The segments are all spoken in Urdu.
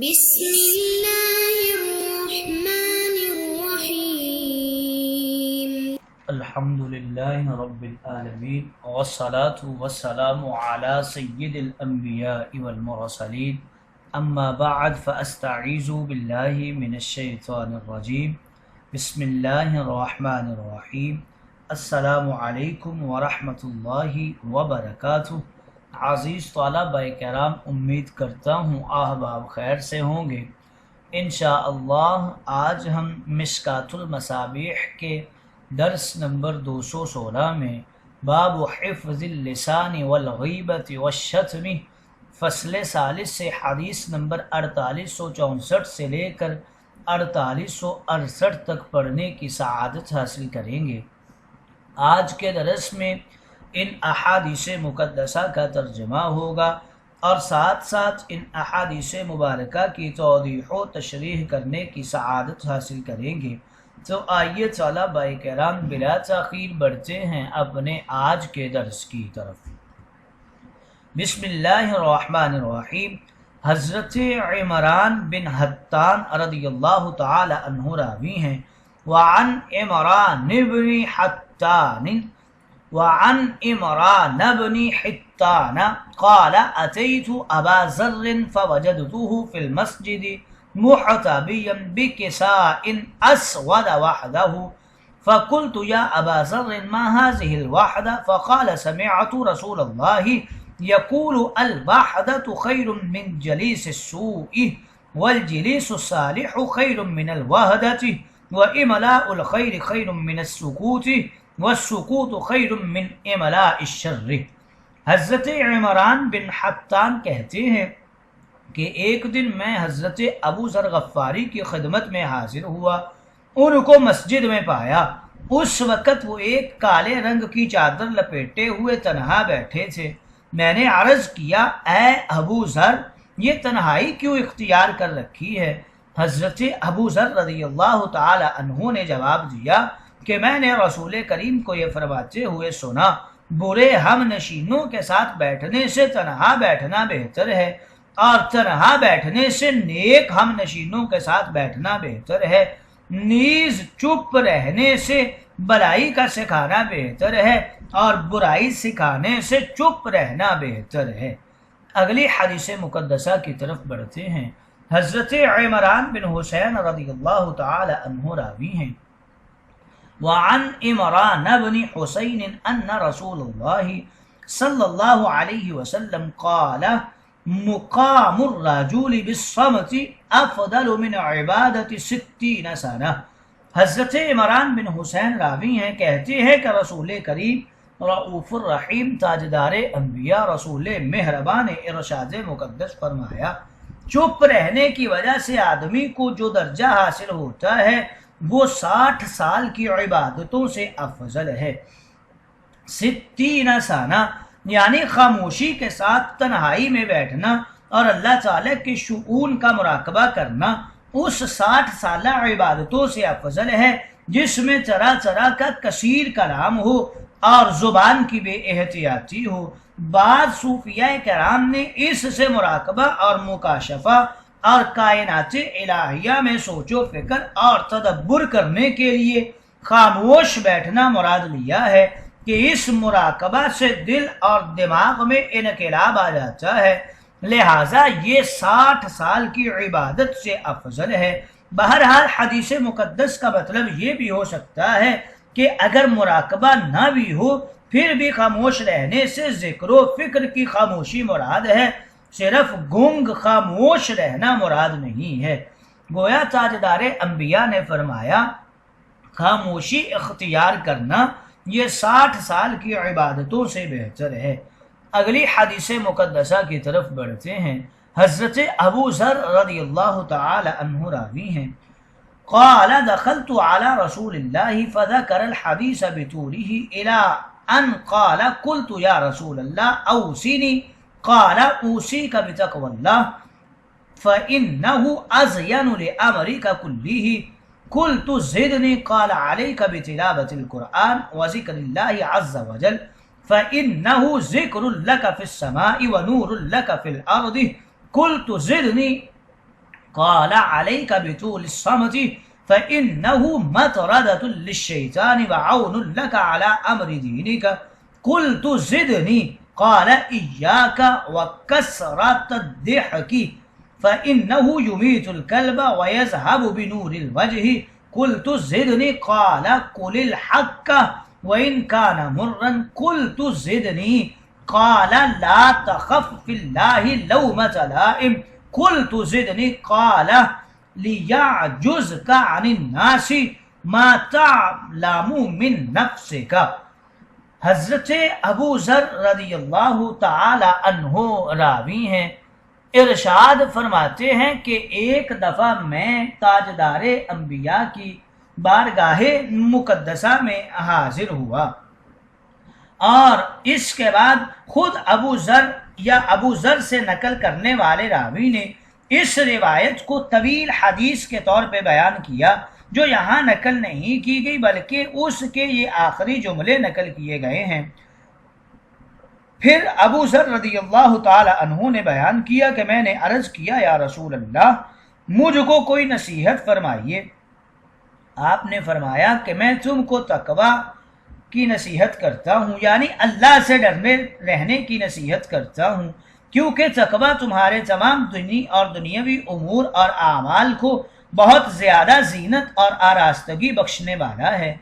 بسم اللہ الرحمن الرحیم الحمدللہ رب العالمین والصلاة والسلام علی سید الانبیاء والمرسلین اما بعد فاستعیذ باللہ من الشیطان الرجیم بسم اللہ الرحمن الرحیم السلام علیکم ورحمۃ اللہ وبرکاتہ۔ عزیز طلبہ کرام، امید کرتا ہوں احباب خیر سے ہوں گے۔ انشاءاللہ آج ہم مشکاۃ المصابیح کے درس نمبر 216 میں باب حفظ اللسان والغیبت والشتم فصل ثالث سے حدیث نمبر 4864 سے لے کر 4868 تک پڑھنے کی سعادت حاصل کریں گے۔ آج کے درس میں ان احادیث مقدسہ کا ترجمہ ہوگا اور ساتھ ساتھ ان احادیث مبارکہ کی توضیح و تشریح کرنے کی سعادت حاصل کریں گے۔ تو آئیے طلبہ کرام بلا تاخیر بڑھتے ہیں اپنے آج کے درس کی طرف۔ بسم اللہ الرحمن الرحیم۔ حضرت عمران بن حطان رضی اللہ تعالی عنہ راوی ہیں۔ وعن عمران بن حطان قال اتيت ابا ذر فوجدته في المسجد محتبيا بكساء اسود وحده فقلت يا ابا ذر ما هذه الوحده؟ فقال سمعت رسول الله يقول الوحده خير من جليس السوء والجليس الصالح خير من الوحده وإملاء الخير خير من السكوت والسکوت خیر من املاء الشر۔ حضرت عمران بن حطان کہتے ہیں کہ ایک دن میں حضرت ابو ذر غفاری کی خدمت میں حاضر ہوا، ان کو مسجد میں پایا۔ اس وقت وہ ایک کالے رنگ کی چادر لپیٹے ہوئے تنہا بیٹھے تھے۔ میں نے عرض کیا، اے ابو ذر، یہ تنہائی کیوں اختیار کر رکھی ہے؟ حضرت ابو ذر رضی اللہ تعالی عنہ نے جواب دیا کہ میں نے رسول کریم کو یہ فرماتے ہوئے سنا، برے ہم نشینوں کے ساتھ بیٹھنے سے تنہا بیٹھنا بہتر ہے، اور تنہا بیٹھنے سے نیک ہم نشینوں کے ساتھ بیٹھنا بہتر ہے، نیز چپ رہنے سے بلائی کا سکھانا بہتر ہے، اور برائی سکھانے سے چپ رہنا بہتر ہے۔ اگلی حدیث مقدسہ کی طرف بڑھتے ہیں۔ حضرت عمران بن حسین رضی اللہ تعالی عنہ راوی ہیں۔ وعن عمران بن حسین ان رسول اللہ صلی اللہ علیہ وسلم قال مقام الرجل بالصمت افضل من عبادت 60 سنہ۔ حضرت عمران بن حسین راوی ہیں، کہتے ہیں کہ رسول کریم رؤوف الرحیم تاجدار انبیاء رسول مہربان ارشاد مقدس فرمایا، چپ رہنے کی وجہ سے آدمی کو جو درجہ حاصل ہوتا ہے وہ 60 سال کی عبادتوں سے افضل ہے۔ 60 سانہ یعنی خاموشی کے ساتھ تنہائی میں بیٹھنا اور اللہ تعالیٰ کے شؤون کا مراقبہ کرنا اس 60 سالہ عبادتوں سے افضل ہے جس میں طرح طرح کا کثیر کلام ہو اور زبان کی بے احتیاطی ہو۔ بعض صوفیاء کرام نے اس سے مراقبہ اور مکاشفہ اور کائنات الہیہ میں سوچ و فکر اور تدبر کرنے کے لیے خاموش بیٹھنا مراد لیا ہے کہ اس مراقبہ سے دل اور دماغ میں انقلاب آ جاتا ہے، لہٰذا یہ 60 سال کی عبادت سے افضل ہے۔ بہرحال حدیث مقدس کا مطلب یہ بھی ہو سکتا ہے کہ اگر مراقبہ نہ بھی ہو پھر بھی خاموش رہنے سے ذکر و فکر کی خاموشی مراد ہے، صرف گنگ خاموش رہنا مراد نہیں ہے۔ گویا تاجدار انبیاء نے فرمایا، خاموشی اختیار کرنا یہ 60 سال کی عبادتوں سے بہتر ہے۔ اگلی حدیث مقدسہ کی طرف بڑھتے ہیں۔ حضرت ابو ذر رضی اللہ تعالی عنہ راوی ہیں۔ قال دخلت على رسول الله فذكر الحديث بطوله الى ان قال قلت يا رسول الله اوصني قال اوصيك بتقوى الله فانه ازين لامرك كله قلت زدني قال عليك بتلاوة القرآن وذكر الله عز وجل فانه ذكر لك في السماء ونور لك في الارض قلت زدني قال عليك بطول الصمت فإنه مطردة للشيطان وعون لك على أمر دينك. قلت زدني قال إياك وكسرة الضحك فإنه يميت الكلب ويذهب بنور الوجه. قلت زدني قال قل الحق وإن كان مرا. قلت زدني قال لا تخف في الله لومة لائم. قلت زدنی قال لیعجزک عن الناس ما تعلم من نفسک. حضرت ابو ذر رضی اللہ تعالی عنہ راوی ہیں، ارشاد فرماتے ہیں کہ ایک دفعہ میں تاجدار انبیاء کی بارگاہ مقدسہ میں حاضر ہوا، اور اس کے بعد خود ابو ذر یا ابو ذر سے نقل کرنے والے راوی نے اس روایت کو طویل حدیث کے طور پہ بیان کیا جو یہاں نقل نہیں کی گئی، بلکہ اس کے یہ آخری جملے نقل کیے گئے ہیں۔ پھر ابو ذر رضی اللہ تعالی عنہ نے بیان کیا کہ میں نے عرض کیا یا رسول اللہ مجھ کو کوئی نصیحت فرمائیے۔ آپ نے فرمایا کہ میں تم کو تقوی کی نصیحت کرتا ہوں، یعنی اللہ سے ڈرنے رہنے کی نصیحت کرتا ہوں، کیونکہ تقوی تمہارے تمام دینی اور دنیاوی امور اور اعمال کو بہت زیادہ زینت اور آراستگی بخشنے والا ہے۔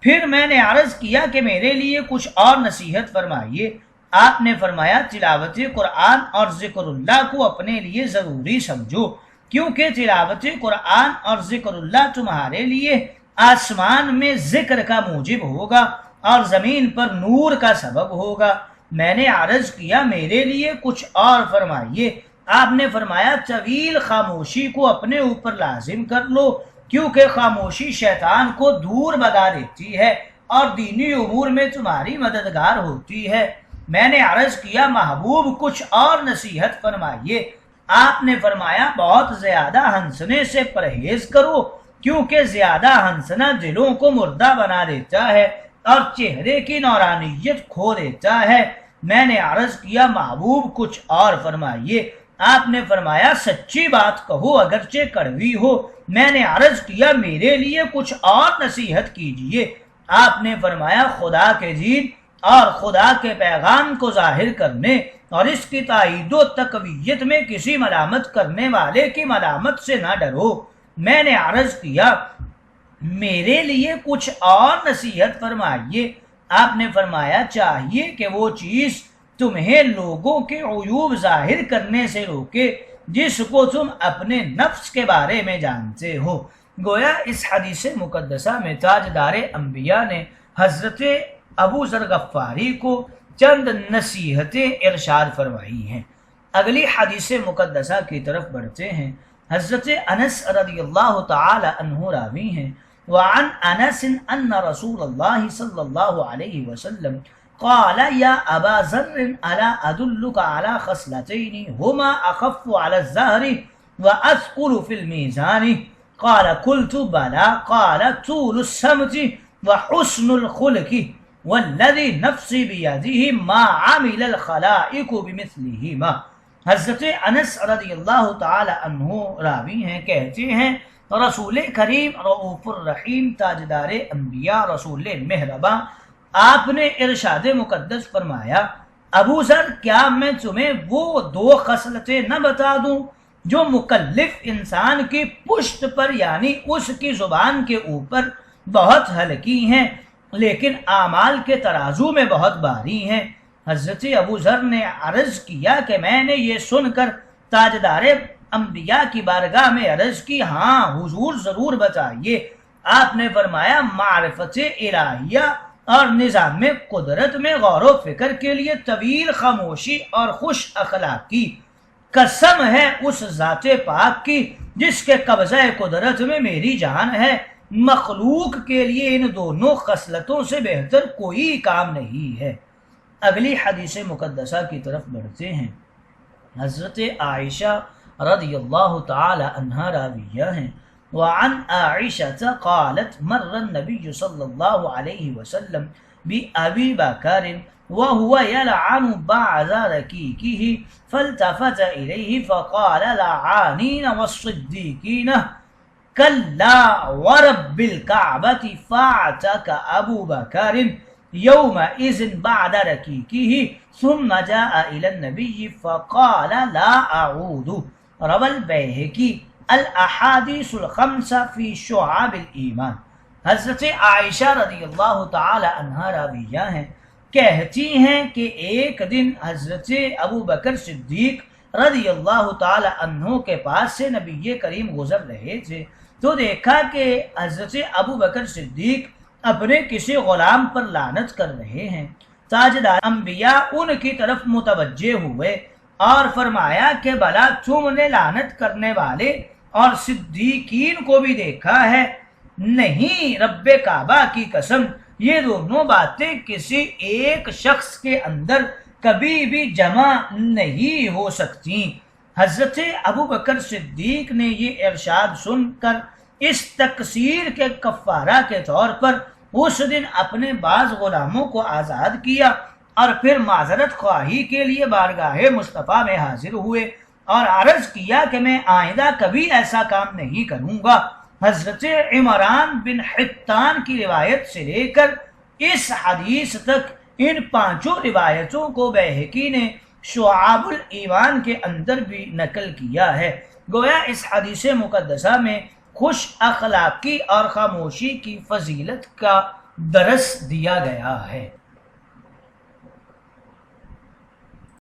پھر میں نے عرض کیا کہ میرے لیے کچھ اور نصیحت فرمائیے۔ آپ نے فرمایا تلاوت قرآن اور ذکر اللہ کو اپنے لیے ضروری سمجھو، کیونکہ تلاوت قرآن اور ذکر اللہ تمہارے لیے آسمان میں ذکر کا موجب ہوگا اور زمین پر نور کا سبب ہوگا۔ میں نے عرض کیا میرے لیے کچھ اور فرمائیے۔ آپ نے فرمایا طویل خاموشی کو اپنے اوپر لازم کر لو، کیونکہ خاموشی شیطان کو دور بھگا دیتی ہے اور دینی امور میں تمہاری مددگار ہوتی ہے۔ میں نے عرض کیا محبوب کچھ اور نصیحت فرمائیے۔ آپ نے فرمایا بہت زیادہ ہنسنے سے پرہیز کرو، کیونکہ زیادہ ہنسنا دلوں کو مردہ بنا دیتا ہے اور چہرے کی نورانیت کھو دیتا ہے۔ میں نے عرض کیا محبوب کچھ اور فرمائیے۔ آپ نے فرمایا سچی بات کہو اگرچہ کڑوی ہو۔ میں نے عرض کیا میرے لیے کچھ اور نصیحت کیجیے۔ آپ نے فرمایا خدا کے دین اور خدا کے پیغام کو ظاہر کرنے اور اس کی تائید و تقویت میں کسی ملامت کرنے والے کی ملامت سے نہ ڈرو۔ میں نے عرض کیا میرے لیے کچھ اور نصیحت فرمائیے۔ آپ نے فرمایا چاہیے کہ وہ چیز تمہیں لوگوں کے عیوب ظاہر کرنے سے روکے جس کو تم اپنے نفس کے بارے میں جانتے ہو۔ گویا اس حدیث مقدسہ میں تاجدار انبیاء نے حضرت ابو ذر غفاری کو چند نصیحتیں ارشاد فرمائی ہیں۔ اگلی حدیث مقدسہ کی طرف بڑھتے ہیں۔ حضرت انس رضی اللہ تعالی عنہ راوی ہیں، وعن انس ان رسول اللہ صلی اللہ علیہ وسلم قال یا ابا ذر الا ادلک علی خصلتین ہما اخف علی الظہر واثقل فی المیزان قال قلت بلا قال طول السمت وحسن الخلق والذی نفسی بیدہ ما عمل الخلائق بمثلہما۔ حضرت انس رضی اللہ تعالی عنہ راوی ہیں، کہتے ہیں رسول کریم رؤوف الرحیم تاجدار انبیاء رسول مہرباں آپ نے ارشاد مقدس فرمایا ابو ذر کیا میں تمہیں وہ دو خصلتیں نہ بتا دوں جو مکلف انسان کی پشت پر یعنی اس کی زبان کے اوپر بہت ہلکی ہیں لیکن اعمال کے ترازو میں بہت بھاری ہیں۔ حضرت ابو ذر نے عرض کیا کہ میں نے یہ سن کر تاجدار انبیاء کی بارگاہ میں عرض کی ہاں حضور ضرور بتائیے۔ آپ نے فرمایا معرفت الہیہ اور نظام قدرت میں غور و فکر کے لیے طویل خاموشی اور خوش اخلاقی۔ قسم ہے اس ذات پاک کی جس کے قبضہ قدرت میں میری جان ہے، مخلوق کے لیے ان دونوں خصلتوں سے بہتر کوئی کام نہیں ہے۔ اگلی حدیث مقدسہ کی طرف بڑھتے ہیں۔ حضرت عائشہ رضی اللہ تعالی عنہا راویہ ہیں، وعن عائشہ قالت مر النبی صلی اللہ علیہ وسلم بأبی بکر وهو يلعن بعض ركيكه فالتفت إليه فقال لعانين والصديقين كلا ورب الكعبة فاعتك أبو بكر يومئذ بعد ركيكه ثم جاء إلى النبي فقال لا أعود. روى البيهقي الاحادیث الخمسہ فی شعب الایمان. حضرت عائشہ رضی اللہ تعالی عنہا راویہ ہیں، کہتی ہیں کہ ایک دن حضرت ابو بکر صدیق رضی اللہ تعالی عنہ کے پاس سے نبی کریم گزر رہے تھے تو دیکھا کہ حضرت ابو بکر صدیق اپنے کسی غلام پر لعنت کر رہے ہیں. تاجدار انبیاء ان کی طرف متوجہ ہوئے اور فرمایا کہ بھلا تم نے لعنت کرنے والے اور صدیقین کو بھی دیکھا ہے؟ نہیں، رب کعبہ کی قسم، یہ دونوں باتیں کسی ایک شخص کے اندر کبھی بھی جمع نہیں ہو سکتی. حضرت ابو بکر صدیق نے یہ ارشاد سن کر اس تقصیر کے کفارہ کے طور پر اس دن اپنے بعض غلاموں کو آزاد کیا اور پھر معذرت خواہی کے لیے بارگاہ مصطفیٰ میں حاضر ہوئے اور عرض کیا کہ میں آئندہ کبھی ایسا کام نہیں کروں گا. حضرت عمران بن حطان کی روایت سے لے کر اس حدیث تک ان پانچوں روایتوں کو بیہقی نے شعاب الایمان کے اندر بھی نقل کیا ہے. گویا اس حدیث مقدسہ میں خوش اخلاقی اور خاموشی کی فضیلت کا درس دیا گیا ہے.